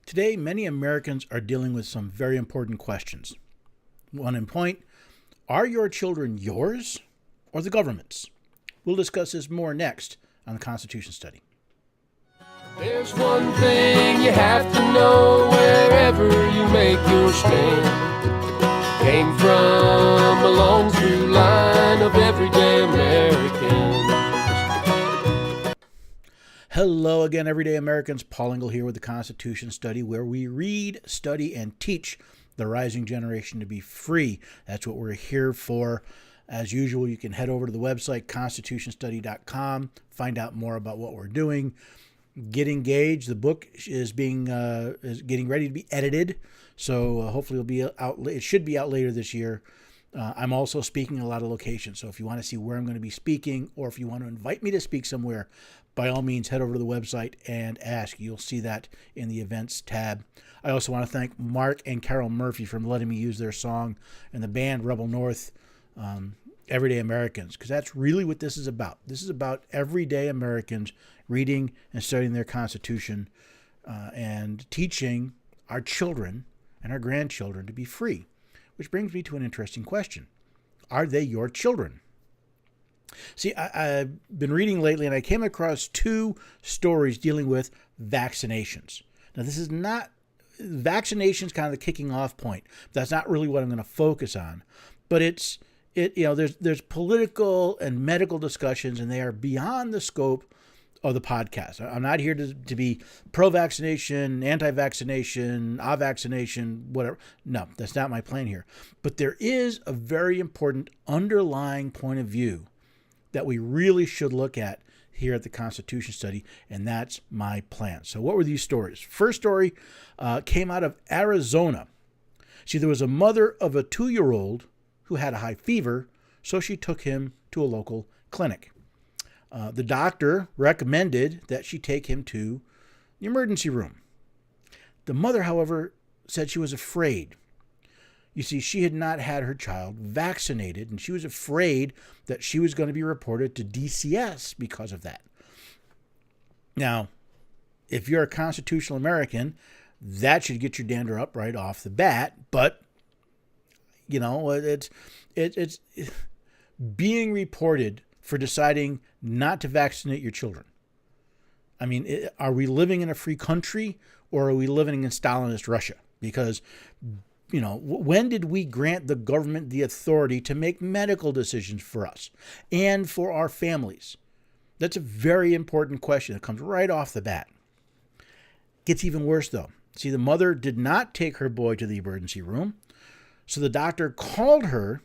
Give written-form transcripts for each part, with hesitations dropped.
Today, many Americans are dealing with some very important questions. One in point, are your children yours or the government's? We'll discuss this more next on the Constitution Study. There's one thing you have to know wherever you make your stand. Came from a long through line of everyday Americans. Hello again, everyday Americans. Paul Engel here with the Constitution Study, where we read, study, and teach the rising generation to be free. That's what we're here for. As usual, you can head over to the website, constitutionstudy.com, find out more about what we're doing. Get engaged. The book is getting ready to be edited, so hopefully it'll be out. It should be out later this year. I'm also speaking in a lot of locations, so if you want to see where I'm going to be speaking, or if you want to invite me to speak somewhere, by all means, head over to the website and ask. You'll see that in the events tab. I also want to thank Mark and Carol Murphy for letting me use their song and the band Rebel North, Everyday Americans, because that's really what this is about. This is about everyday Americans reading and studying their Constitution and teaching our children and our grandchildren to be free. Which brings me to an interesting question. Are they your children? See, I've been reading lately and I came across two stories dealing with vaccinations. Now, this is not vaccinations kind of the kicking off point. That's not really what I'm going to focus on. But there's political and medical discussions, and they are beyond the scope of the podcast. I'm not here to be pro-vaccination, anti-vaccination, a-vaccination, whatever. No, that's not my plan here. But there is a very important underlying point of view that we really should look at here at the Constitution Study, and that's my plan. So what were these stories? First story came out of Arizona. See, there was a mother of a 2-year-old who had a high fever, so she took him to a local clinic. The doctor recommended that she take him to the emergency room. The mother, however, said she was afraid. You see, she had not had her child vaccinated, and she was afraid that she was going to be reported to DCS because of that. Now, if you're a constitutional American, that should get your dander up right off the bat, but it's being reported for deciding not to vaccinate your children. I mean, are we living in a free country, or are we living in Stalinist Russia? Because, when did we grant the government the authority to make medical decisions for us and for our families? That's a very important question that comes right off the bat. Gets even worse, though. See, the mother did not take her boy to the emergency room, so the doctor called her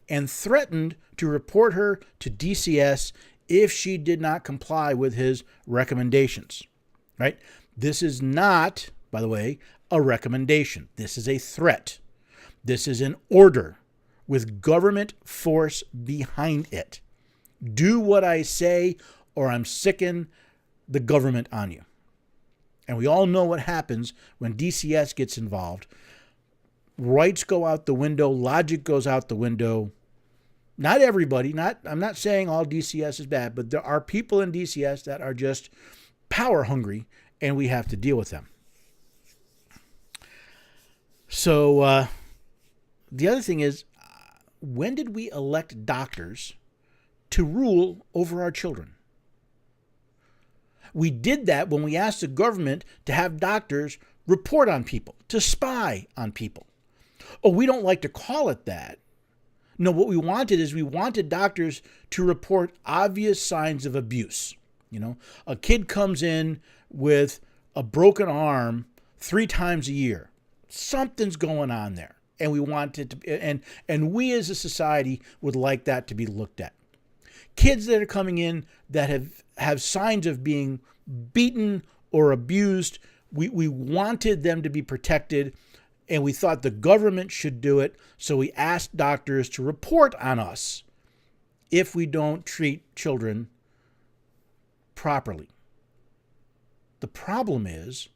and threatened to report her to DCS if she did not comply with his recommendations, right? This is not, by the way, a recommendation. This is a threat. This is an order with government force behind it. Do what I say, or I'm sicking the government on you. And we all know what happens when DCS gets involved. Rights go out the window. Logic goes out the window. Not everybody. I'm not saying all DCS is bad, but there are people in DCS that are just power hungry, and we have to deal with them. So the other thing is, when did we elect doctors to rule over our children? We did that when we asked the government to have doctors report on people, to spy on people. Oh, we don't like to call it that. No, what we wanted doctors to report obvious signs of abuse. A kid comes in with a broken arm 3 times a year. Something's going on there. And we want it to, and we as a society would like that to be looked at. Kids that are coming in that have signs of being beaten or abused, we wanted them to be protected, and we thought the government should do it, so we asked doctors to report on us if we don't treat children properly. The problem is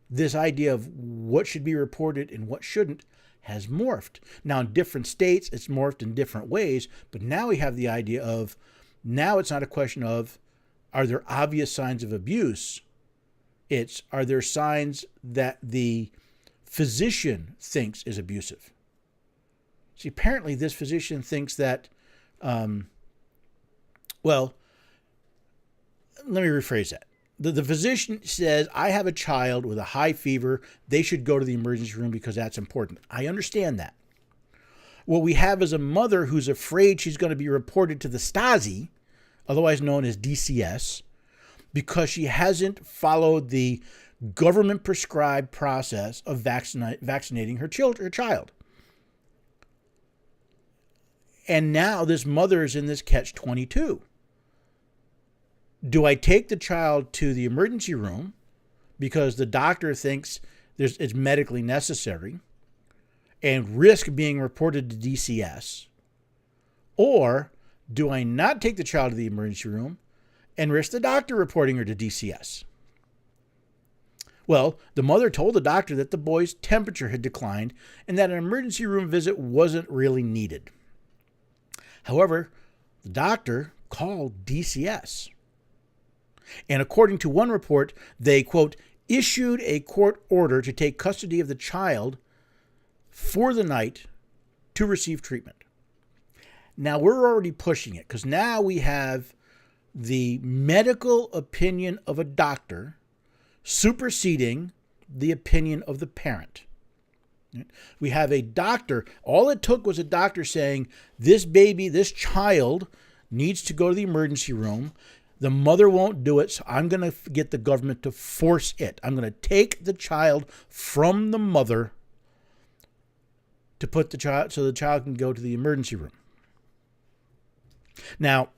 this idea of what should be reported and what shouldn't has morphed. Now, in different states, it's morphed in different ways, but now we have the idea of, now it's not a question of, are there obvious signs of abuse? It's, are there signs that the physician thinks is abusive? See, apparently this physician thinks that, well, let me rephrase that. The physician says, I have a child with a high fever. They should go to the emergency room because that's important. I understand that. What we have is a mother who's afraid she's going to be reported to the Stasi, otherwise known as DCS, because she hasn't followed the government prescribed process of vaccinating her child. And now this mother is in this catch-22. Do I take the child to the emergency room because the doctor thinks it's medically necessary and risk being reported to DCS? Or do I not take the child to the emergency room and risk the doctor reporting her to DCS? Well, the mother told the doctor that the boy's temperature had declined and that an emergency room visit wasn't really needed. However, the doctor called DCS. And according to one report, they, quote, issued a court order to take custody of the child for the night to receive treatment. Now, we're already pushing it because now we have the medical opinion of a doctor superseding the opinion of the parent. We have a doctor. All it took was a doctor saying, this baby, this child needs to go to the emergency room. The mother won't do it, so I'm going to get the government to force it. I'm going to take the child from the mother to put the child so the child can go to the emergency room. Now,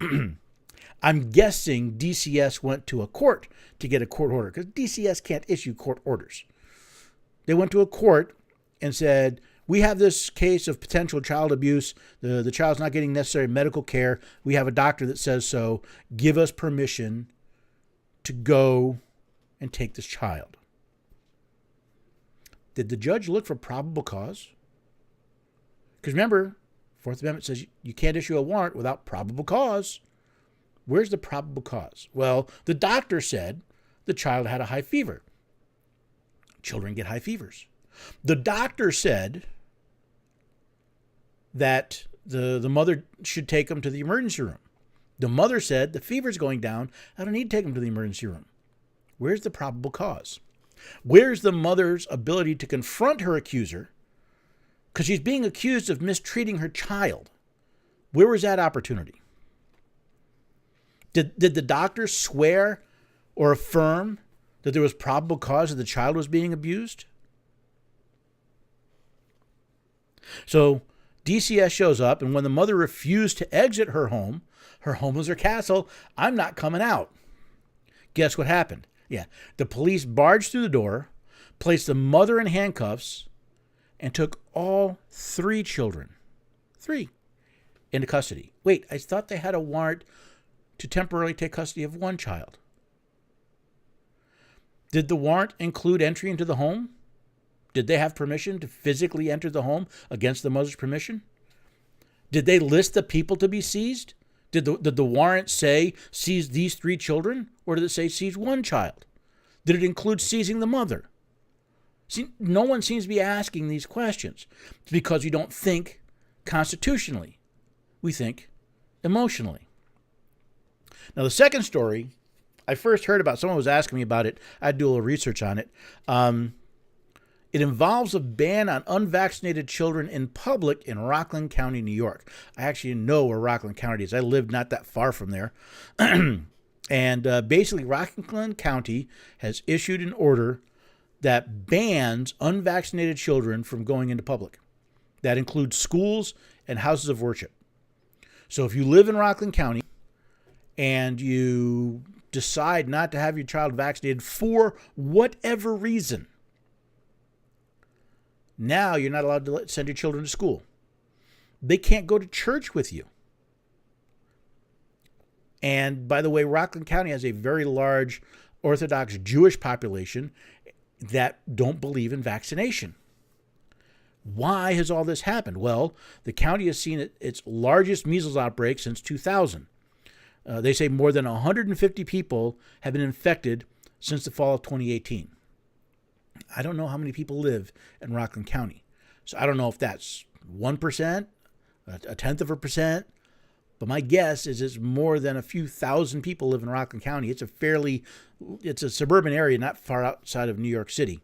I'm guessing DCS went to a court to get a court order because DCS can't issue court orders. They went to a court and said, we have this case of potential child abuse. The child's not getting necessary medical care. We have a doctor that says so. Give us permission to go and take this child. Did the judge look for probable cause? Because remember, Fourth Amendment says you can't issue a warrant without probable cause. Where's the probable cause? Well, the doctor said the child had a high fever. Children get high fevers. The doctor said that the mother should take him to the emergency room. The mother said the fever's going down. I don't need to take him to the emergency room. Where's the probable cause? Where's the mother's ability to confront her accuser? Because she's being accused of mistreating her child. Where was that opportunity? Did the doctor swear or affirm that there was probable cause that the child was being abused? So DCS shows up, and when the mother refused to exit her home was her castle, I'm not coming out. Guess what happened? Yeah, the police barged through the door, placed the mother in handcuffs, and took all 3 children, 3, into custody. Wait, I thought they had a warrant to temporarily take custody of 1 child. Did the warrant include entry into the home? Did they have permission to physically enter the home against the mother's permission? Did they list the people to be seized? Did the warrant say seize these 3 children? Or did it say seize 1 child? Did it include seizing the mother? See, no one seems to be asking these questions. It's because we don't think constitutionally. We think emotionally. Now, the second story, I first heard about, someone was asking me about it. I had to do a little research on it. It involves a ban on unvaccinated children in public in Rockland County, New York. I actually know where Rockland County is. I live not that far from there. And basically, Rockland County has issued an order that bans unvaccinated children from going into public. That includes schools and houses of worship. So if you live in Rockland County and you decide not to have your child vaccinated for whatever reason, now you're not allowed to send your children to school. They can't go to church with you. And by the way, Rockland County has a very large Orthodox Jewish population that don't believe in vaccination. Why has all this happened? Well, the county has seen its largest measles outbreak since 2000. They say more than 150 people have been infected since the fall of 2018. I don't know how many people live in Rockland County. So I don't know if that's 1%, a tenth of a percent, but my guess is it's more than a few thousand people live in Rockland County. It's a suburban area, not far outside of New York City.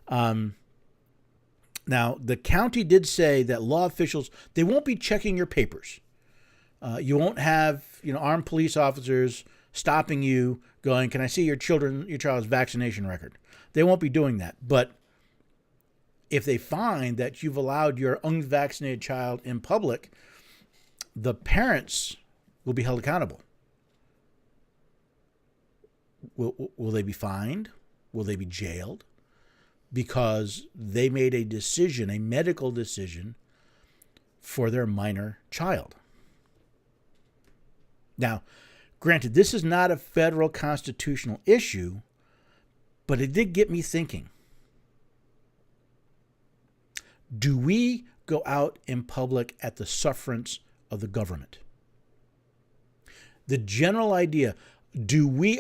Now, the county did say that law officials, they won't be checking your papers. You won't have, armed police officers stopping you going, can I see your child's vaccination record? They won't be doing that. But if they find that you've allowed your unvaccinated child in public, the parents will be held accountable. Will they be fined? Will they be jailed? Because they made a decision, a medical decision, for their minor child. Now, granted, this is not a federal constitutional issue, but it did get me thinking. Do we go out in public at the sufferance of the government? The general idea,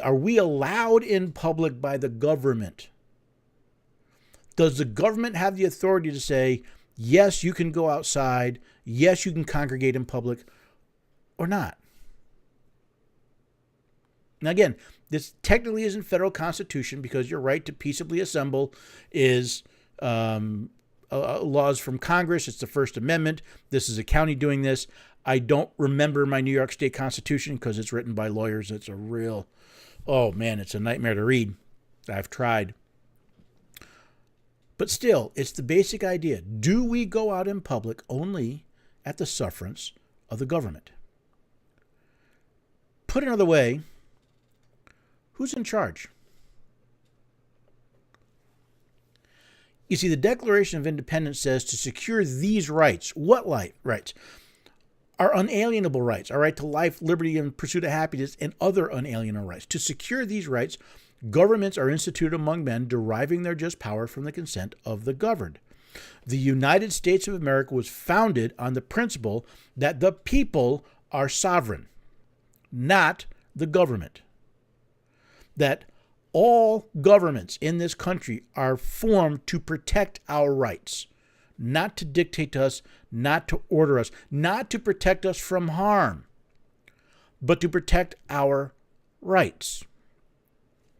are we allowed in public by the government? Does the government have the authority to say, yes, you can go outside, yes, you can congregate in public, or not? Now, again, this technically isn't federal constitution because your right to peaceably assemble is laws from Congress. It's the First Amendment. This is a county doing this. I don't remember my New York State Constitution because it's written by lawyers. It's a real, it's a nightmare to read. I've tried. But still, it's the basic idea. Do we go out in public only at the sufferance of the government? Put another way, who's in charge? You see, the Declaration of Independence says to secure these rights. What rights? Our unalienable rights, our right to life, liberty, and pursuit of happiness, and other unalienable rights. To secure these rights, governments are instituted among men, deriving their just power from the consent of the governed. The United States of America was founded on the principle that the people are sovereign, not the government. That all governments in this country are formed to protect our rights, not to dictate to us, not to order us, not to protect us from harm, but to protect our rights.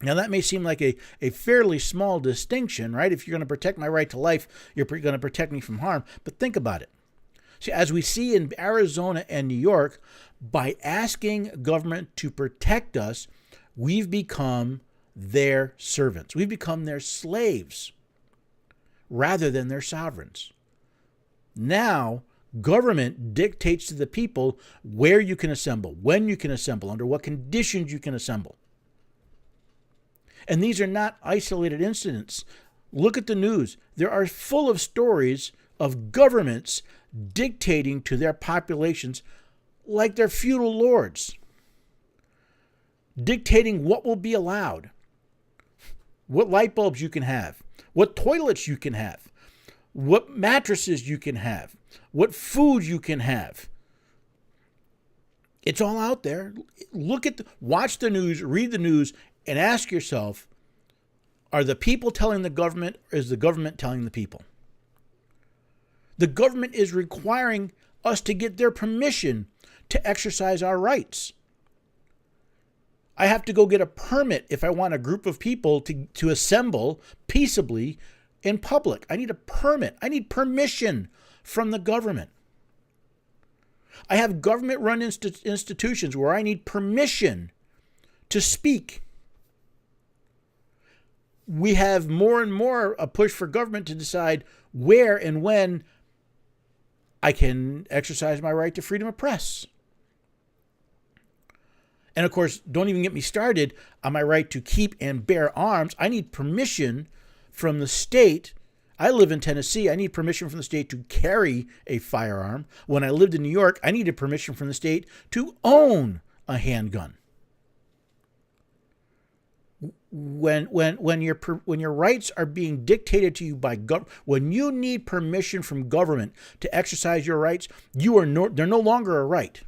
Now, that may seem like a fairly small distinction, right? If you're going to protect my right to life, you're going to protect me from harm. But think about it. See, as we see in Arizona and New York, by asking government to protect us, we've become their servants. We've become their slaves rather than their sovereigns. Now, government dictates to the people where you can assemble, when you can assemble, under what conditions you can assemble. And these are not isolated incidents. Look at the news. There are full of stories of governments dictating to their populations like they're feudal lords, dictating what will be allowed, what light bulbs you can have, what toilets you can have, what mattresses you can have, what food you can have. It's all out there. Watch the news, read the news, and ask yourself, are the people telling the government, or is the government telling the people? The government is requiring us to get their permission to exercise our rights. I have to go get a permit if I want a group of people to assemble peaceably in public. I need a permit. I need permission from the government. I have government-run institutions where I need permission to speak. We have more and more a push for government to decide where and when I can exercise my right to freedom of press. And of course, don't even get me started on my right to keep and bear arms. I need permission from the state. I live in Tennessee. I need permission from the state to carry a firearm. When I lived in New York, I needed permission from the state to own a handgun. When your rights are being dictated to you by government, when you need permission from government to exercise your rights, they're no longer a right.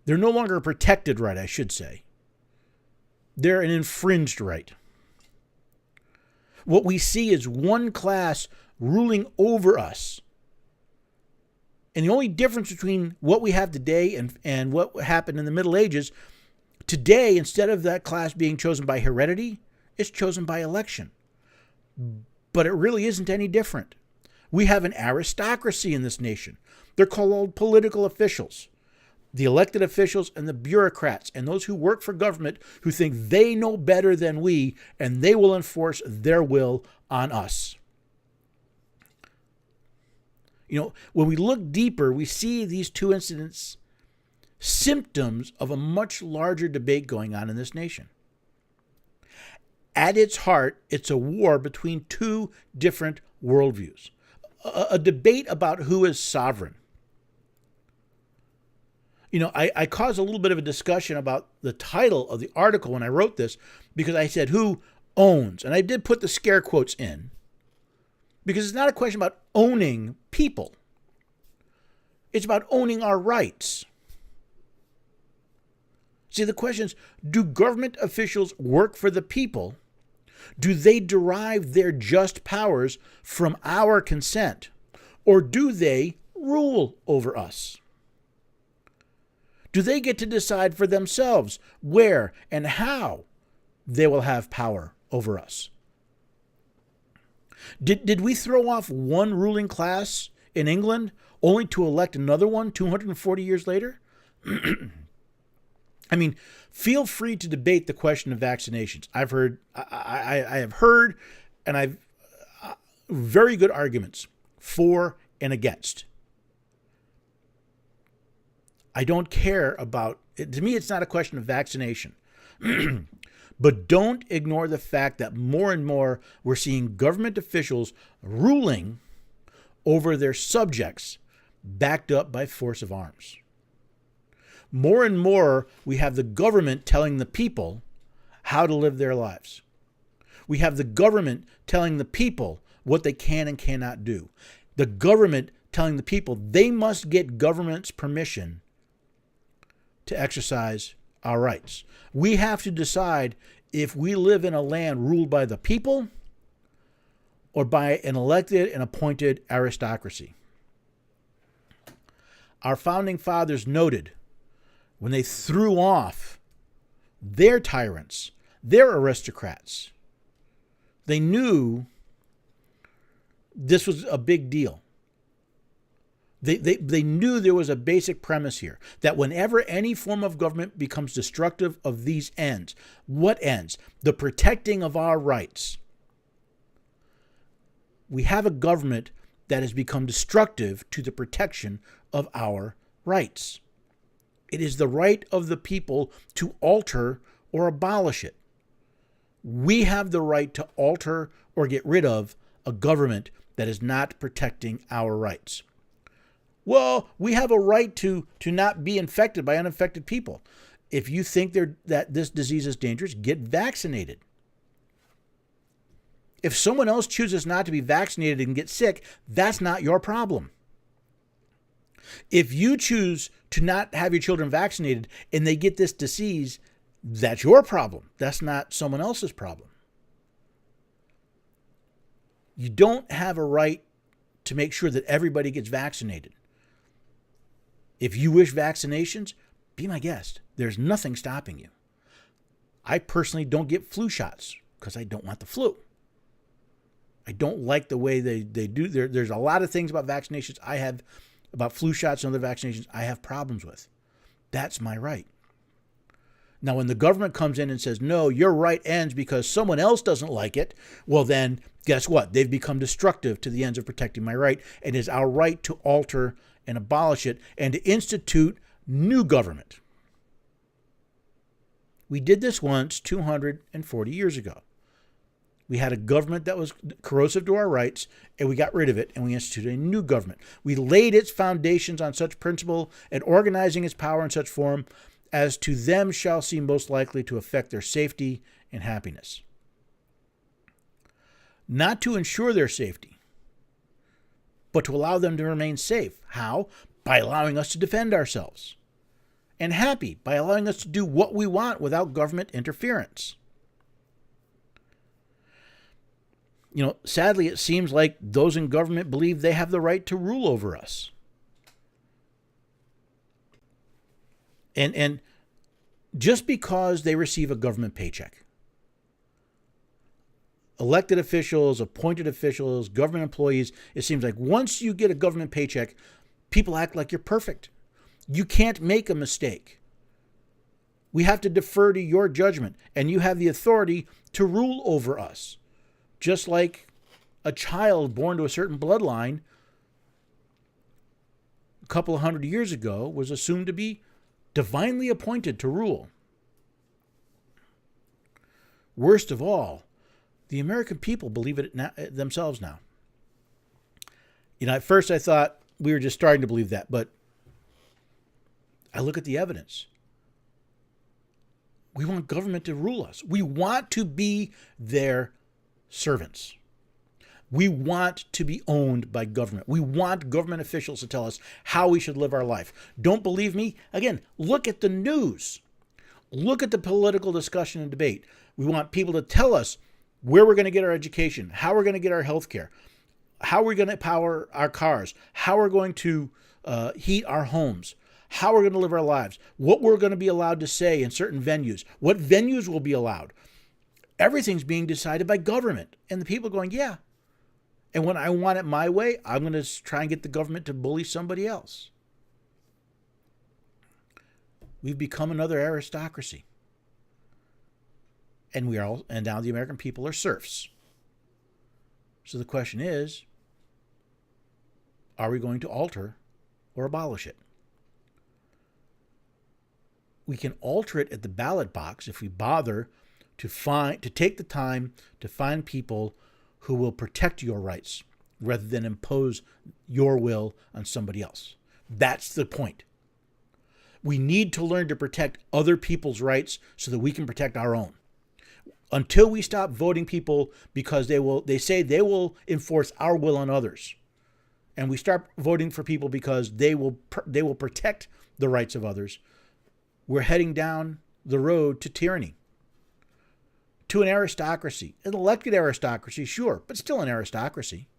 They're no longer a protected right, I should say. They're an infringed right. What we see is one class ruling over us. And the only difference between what we have today and what happened in the Middle Ages, today, instead of that class being chosen by heredity, it's chosen by election. But it really isn't any different. We have an aristocracy in this nation. They're called political officials. The elected officials and the bureaucrats and those who work for government who think they know better than we and they will enforce their will on us. When we look deeper, we see these two incidents symptoms of a much larger debate going on in this nation. At its heart, it's a war between two different worldviews, a debate about who is sovereign. I caused a little bit of a discussion about the title of the article when I wrote this because I said who owns, and I did put the scare quotes in because it's not a question about owning people. It's about owning our rights. See, the question is, do government officials work for the people? Do they derive their just powers from our consent? Or do they rule over us? Do they get to decide for themselves where and how they will have power over us? Did we throw off one ruling class in England only to elect another one 240 years later? I mean, feel free to debate the question of vaccinations. I have heard, and I've very good arguments for and against. I don't care about it. To me, it's not a question of vaccination. But don't ignore the fact that more and more we're seeing government officials ruling over their subjects backed up by force of arms. More and more, we have the government telling the people how to live their lives. We have the government telling the people what they can and cannot do. The government telling the people they must get government's permission to exercise our rights. We have to decide if we live in a land ruled by the people or by an elected and appointed aristocracy. Our founding fathers noted when they threw off their tyrants, their aristocrats, they knew this was a big deal. They knew there was a basic premise here, that whenever any form of government becomes destructive of these ends, what ends? The protecting of our rights. We have a government that has become destructive to the protection of our rights. It is the right of the people to alter or abolish it. We have the right to alter or get rid of a government that is not protecting our rights. Well, we have a right to not be infected by uninfected people. If you think that this disease is dangerous, get vaccinated. If someone else chooses not to be vaccinated and get sick, that's not your problem. If you choose to not have your children vaccinated and they get this disease, that's your problem. That's not someone else's problem. You don't have a right to make sure that everybody gets vaccinated. If you wish vaccinations, be my guest. There's nothing stopping you. I personally don't get flu shots because I don't want the flu. I don't like the way they do. There's a lot of things about vaccinations about flu shots and other vaccinations I have problems with. That's my right. Now, when the government comes in and says, no, your right ends because someone else doesn't like it, well then, guess what? They've become destructive to the ends of protecting my right. It is our right to alter and abolish it and to institute new government. We did this once 240 years ago. We had a government that was corrosive to our rights, and we got rid of it, and we instituted a new government. We laid its foundations on such principle and organizing its power in such form as to them shall seem most likely to affect their safety and happiness. Not to ensure their safety, but to allow them to remain safe. How? By allowing us to defend ourselves and happy by allowing us to do what we want without government interference. Sadly, it seems like those in government believe they have the right to rule over us. And just because they receive a government paycheck, elected officials, appointed officials, government employees, it seems like once you get a government paycheck, people act like you're perfect. You can't make a mistake. We have to defer to your judgment, and you have the authority to rule over us. Just like a child born to a certain bloodline a couple of hundred years ago was assumed to be divinely appointed to rule. Worst of all, the American people believe it themselves now. At first I thought we were just starting to believe that, but I look at the evidence. We want government to rule us. We want to be their servants. We want to be owned by government. We want government officials to tell us how we should live our life. Don't believe me? Again, look at the news. Look at the political discussion and debate. We want people to tell us where we're going to get our education, how we're going to get our health care, how we're going to power our cars, how we're going to heat our homes, how we're going to live our lives, what we're going to be allowed to say in certain venues, what venues will be allowed. Everything's being decided by government. And the people are going, yeah. And when I want it my way, I'm going to try and get the government to bully somebody else. We've become another aristocracy. And now the American people are serfs. So the question is, are we going to alter or abolish it? We can alter it at the ballot box if we bother to take the time to find people who will protect your rights rather than impose your will on somebody else. That's the point. We need to learn to protect other people's rights so that we can protect our own. Until we stop voting people because they say they will enforce our will on others, and we start voting for people because they will protect the rights of others, we're heading down the road to tyranny. To an aristocracy, an elected aristocracy, sure, but still an aristocracy.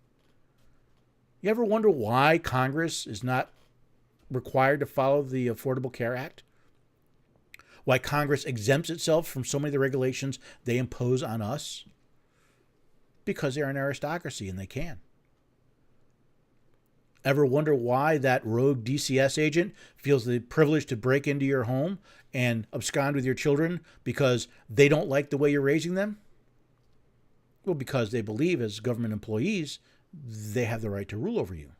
You ever wonder why Congress is not required to follow the Affordable Care Act? Why Congress exempts itself from so many of the regulations they impose on us? Because they're an aristocracy and they can. Ever wonder why that rogue DCS agent feels the privilege to break into your home and abscond with your children because they don't like the way you're raising them? Well, because they believe as government employees, they have the right to rule over you.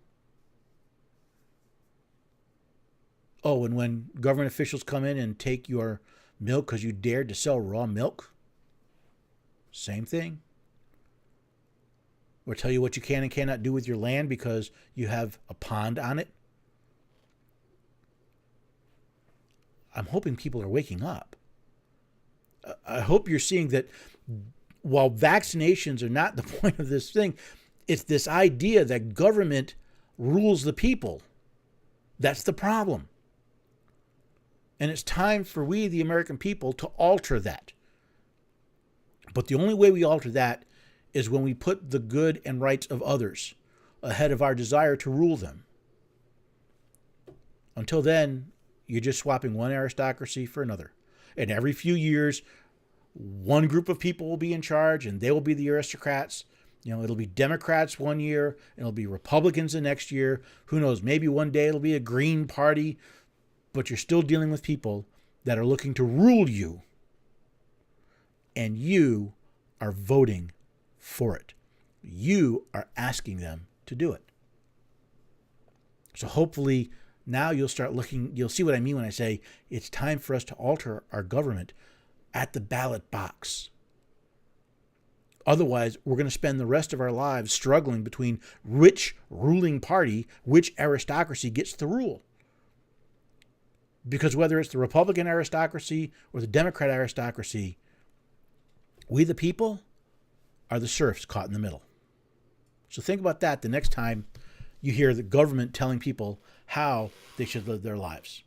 Oh, and when government officials come in and take your milk because you dared to sell raw milk, same thing. Or tell you what you can and cannot do with your land because you have a pond on it. I'm hoping people are waking up. I hope you're seeing that while vaccinations are not the point of this thing, it's this idea that government rules the people. That's the problem. And it's time for we, the American people, to alter that. But the only way we alter that is when we put the good and rights of others ahead of our desire to rule them. Until then, you're just swapping one aristocracy for another. And every few years, one group of people will be in charge and they will be the aristocrats. It'll be Democrats one year, and it'll be Republicans the next year. Who knows, maybe one day it'll be a Green Party. But you're still dealing with people that are looking to rule you. And you are voting for it. You are asking them to do it. So hopefully now you'll see what I mean when I say it's time for us to alter our government at the ballot box. Otherwise, we're going to spend the rest of our lives struggling between which ruling party, which aristocracy gets to rule. Because whether it's the Republican aristocracy or the Democrat aristocracy, we the people are the serfs caught in the middle. So think about that the next time you hear the government telling people how they should live their lives.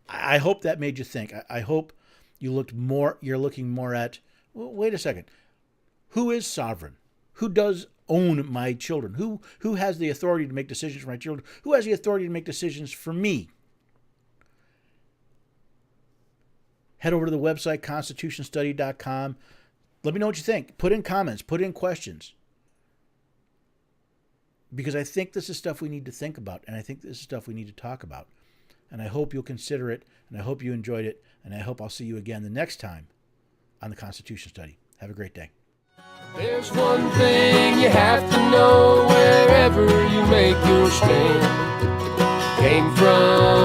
I hope that made you think. I hope you're looking more at, well, wait a second. Who is sovereign? Who does own my children? Who has the authority to make decisions for my children? Who has the authority to make decisions for me? Head over to the website, constitutionstudy.com. Let me know what you think. Put in comments. Put in questions. Because I think this is stuff we need to think about, and I think this is stuff we need to talk about. And I hope you'll consider it, and I hope you enjoyed it, and I hope I'll see you again the next time on the Constitution Study. Have a great day. There's one thing you have to know wherever you make your stand. Came from